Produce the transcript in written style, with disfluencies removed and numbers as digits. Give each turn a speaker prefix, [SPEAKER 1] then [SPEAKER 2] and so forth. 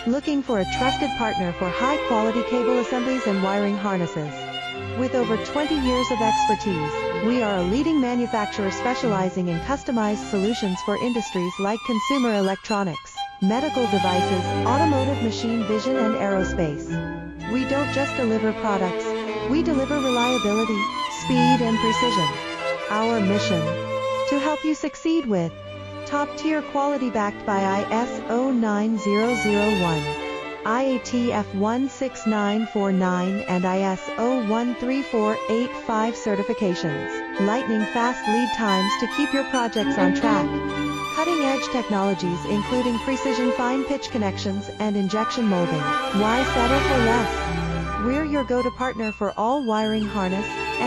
[SPEAKER 1] Looking for a trusted partner for high-quality cable assemblies and wiring harnesses? With over 20 years of expertise, we are a leading manufacturer specializing in customized solutions for industries like consumer electronics, medical devices, automotive machine vision and aerospace. We don't just deliver products, we deliver reliability, speed and precision. Our mission: to help you succeed with top-tier quality backed by ISO 9001, IATF 16949 and ISO 13485 certifications. Lightning-fast lead times to keep your projects on track. Cutting-edge technologies including precision fine-pitch connections and injection molding. Why settle for less? We're your go-to partner for all wiring harness,